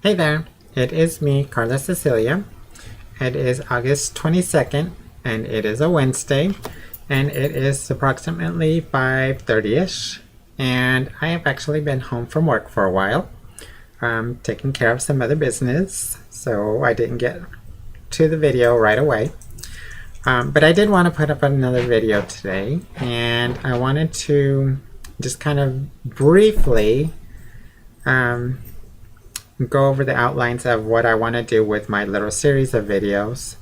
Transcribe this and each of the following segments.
Hey there, it is me, Carla Cecilia. It is August 22nd, and it is a Wednesday, and it is approximately 5:30ish, and I have actually been home from work for a while, taking care of some other business, so I didn't get to the video right away. But I did want to put up another video today, and I wanted to just kind of briefly go over the outlines of what I want to do with my little series of videos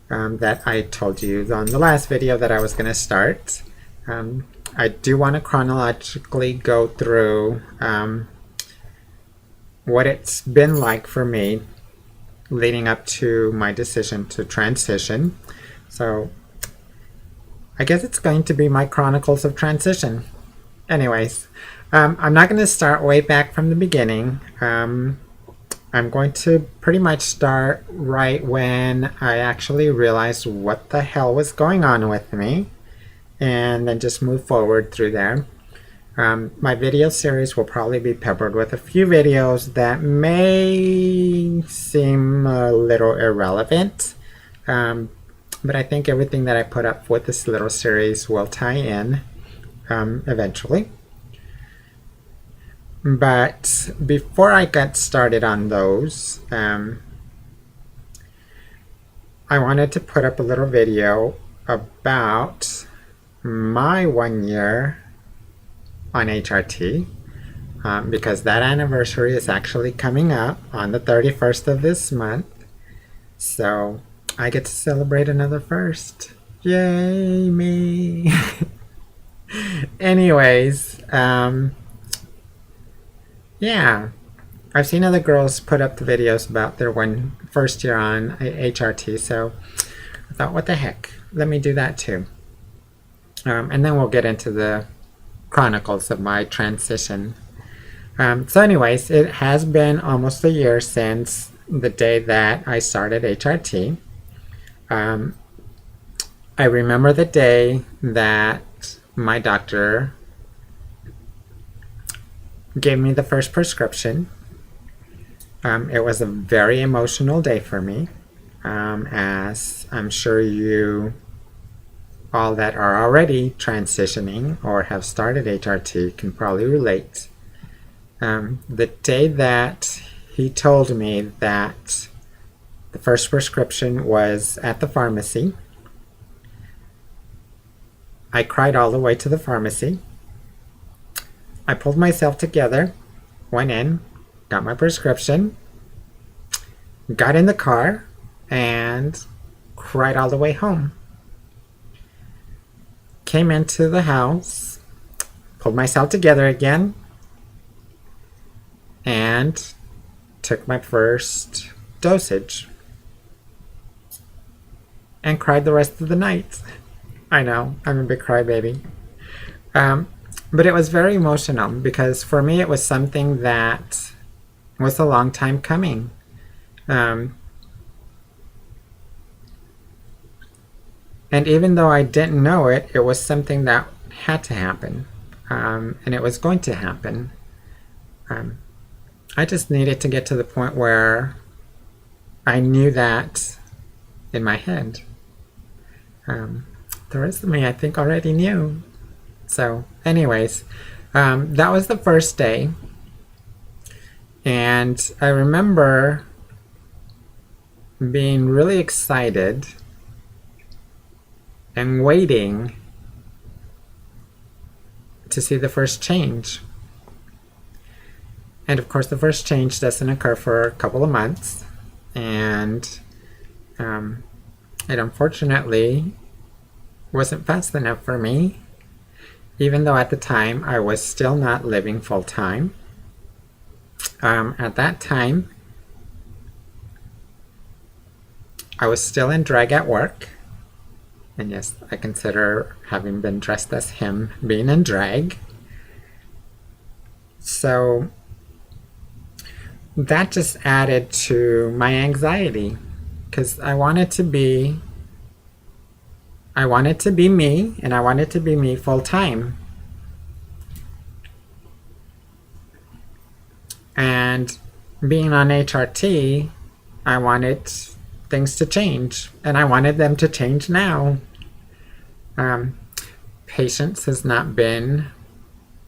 that I told you on the last video that I was going to start. I do want to chronologically go through what it's been like for me leading up to my decision to transition. So I guess it's going to be my chronicles of transition. Anyways, I'm not going to start way back from the beginning. I'm going to pretty much start right when I actually realized what the hell was going on with me, and then just move forward through there. My video series will probably be peppered with a few videos that may seem a little irrelevant, but I think everything that I put up with this little series will tie in eventually. But before I get started on those, I wanted to put up a little video about my 1 year on HRT, because that anniversary is actually coming up on the 31st of this month. So I get to celebrate another first. Yay, me! Anyways, yeah, I've seen other girls put up the videos about their first year on HRT, so I thought, what the heck, let me do that too. And then we'll get into the chronicles of my transition. So anyways, it has been almost a year since the day that I started HRT. I remember the day that my doctor gave me the first prescription. It was a very emotional day for me, as I'm sure you all that are already transitioning or have started HRT can probably relate. The day that he told me that the first prescription was at the pharmacy, I cried all the way to the pharmacy. I pulled myself together, went in, got my prescription, got in the car, and cried all the way home. Came into the house, pulled myself together again, and took my first dosage. And cried the rest of the night. I know, I'm a big crybaby. But it was very emotional because for me it was something that was a long time coming. And even though I didn't know it, it was something that had to happen. And it was going to happen. I just needed to get to the point where I knew that in my head. The rest of me I think already knew. So anyways, that was the first day, and I remember being really excited and waiting to see the first change. And of course the first change doesn't occur for a couple of months, and it unfortunately wasn't fast enough for me. Even though at the time I was still not living full-time. At that time, I was still in drag at work. And yes, I consider having been dressed as him being in drag. So that just added to my anxiety, because I wanted to be me, and I wanted to be me full time. And being on HRT, I wanted things to change, and I wanted them to change now. Patience has not been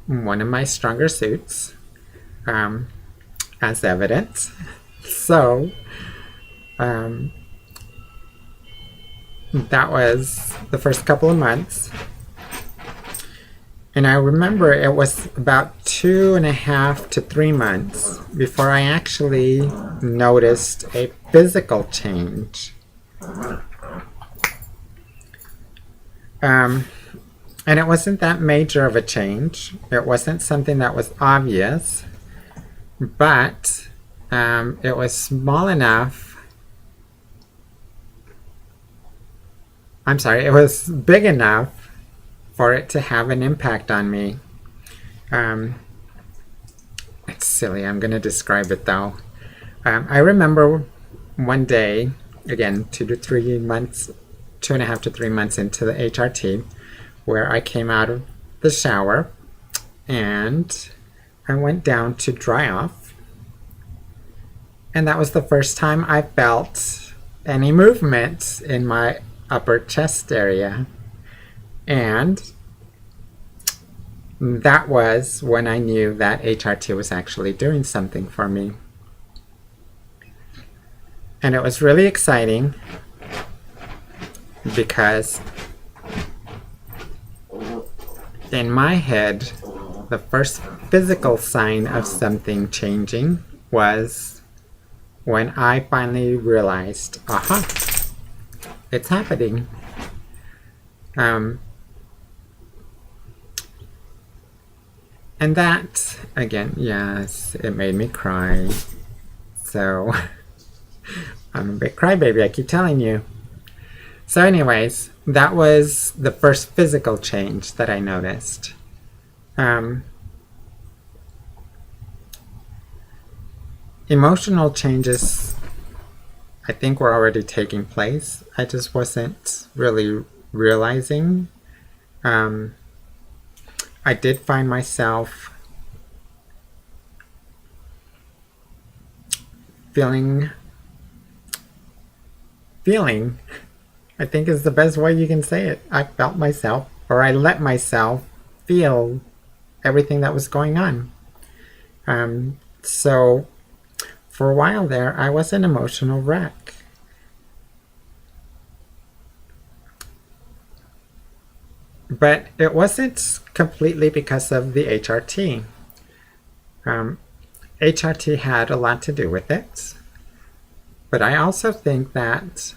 one of my stronger suits, as evident. So, that was the first couple of months. And I remember it was about 2.5 to 3 months before I actually noticed a physical change. And it wasn't that major of a change. It wasn't something that was obvious, but it was small enough. I'm sorry, it was big enough for it to have an impact on me. It's silly, I'm going to describe it though. I remember one day, again, 2.5 to 3 months into the HRT, where I came out of the shower and I went down to dry off. And that was the first time I felt any movement in my upper chest area. And that was when I knew that HRT was actually doing something for me. And it was really exciting because in my head, the first physical sign of something changing was when I finally realized, aha, it's happening. And that, again, yes, it made me cry. So, I'm a big crybaby, I keep telling you. So anyways, that was the first physical change that I noticed. Emotional changes, I think, were already taking place. I just wasn't really realizing. I did find myself feeling, I think is the best way you can say it. I felt myself, or I let myself feel everything that was going on. So for a while there, I was an emotional wreck. But it wasn't completely because of the HRT. HRT had a lot to do with it. But I also think that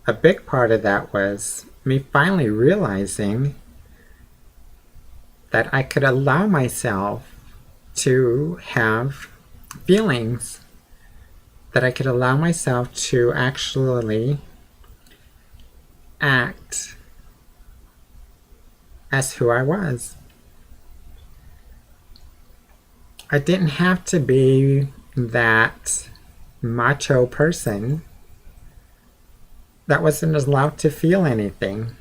a big part of that was me finally realizing that I could allow myself to have feelings, that I could allow myself to actually act as who I was. I didn't have to be that macho person that wasn't allowed to feel anything.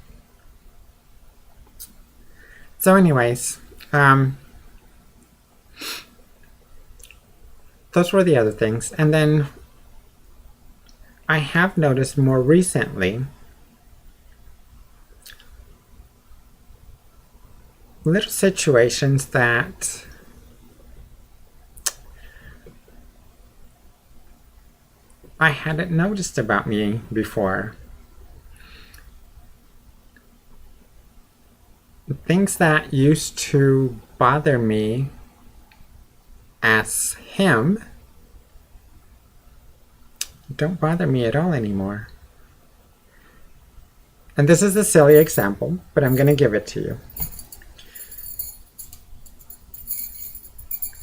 So anyways, those were the other things. And then I have noticed more recently little situations that I hadn't noticed about me before. Things that used to bother me as him don't bother me at all anymore. And this is a silly example, but I'm going to give it to you.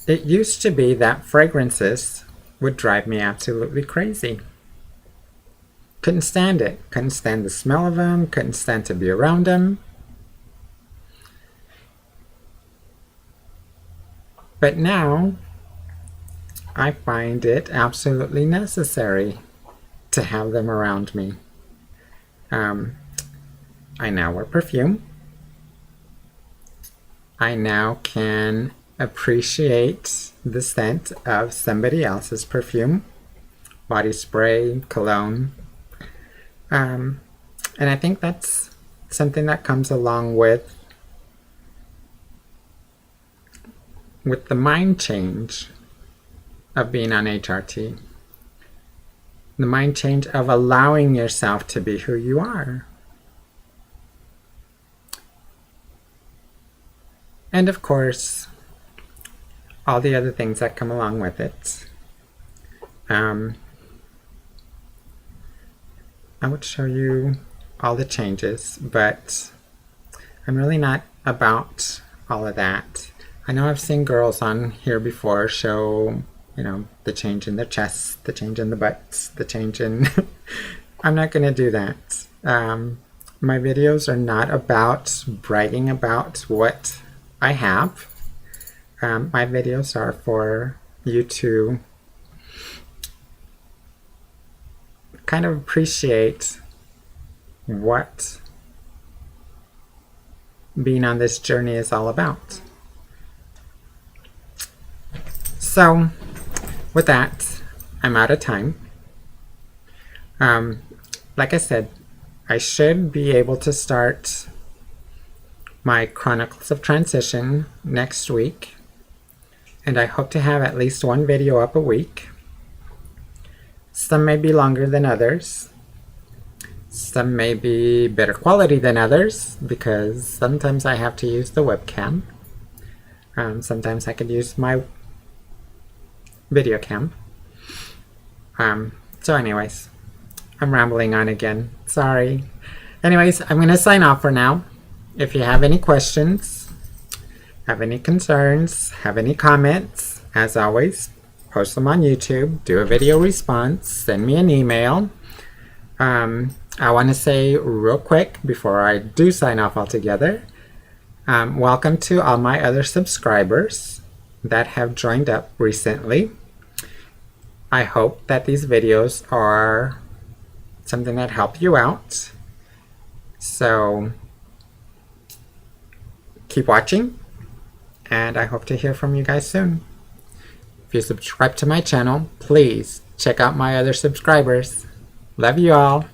It used to be that fragrances would drive me absolutely crazy. Couldn't stand it. Couldn't stand the smell of them. Couldn't stand to be around them. But now, I find it absolutely necessary to have them around me. I now wear perfume. I now can appreciate the scent of somebody else's perfume, body spray, cologne. And I think that's something that comes along with the mind change of being on HRT. The mind change of allowing yourself to be who you are. And of course, all the other things that come along with it. I would show you all the changes, but I'm really not about all of that. I know I've seen girls on here before show, the change in their chests, the change in the butts, the change in... I'm not going to do that. My videos are not about bragging about what I have. My videos are for you to kind of appreciate what being on this journey is all about. So, with that, I'm out of time. Like I said, I should be able to start my Chronicles of Transition next week, and I hope to have at least one video up a week. Some may be longer than others. Some may be better quality than others, because sometimes I have to use the webcam. Sometimes I could use my video cam. So anyways, I'm rambling on again. Sorry. Anyways, I'm going to sign off for now. If you have any questions, have any concerns, have any comments, as always, post them on YouTube, do a video response, send me an email. I want to say real quick before I do sign off altogether, welcome to all my other subscribers that have joined up recently. I hope that these videos are something that help you out. So keep watching, and I hope to hear from you guys soon. If you subscribe to my channel, please check out my other subscribers. Love you all.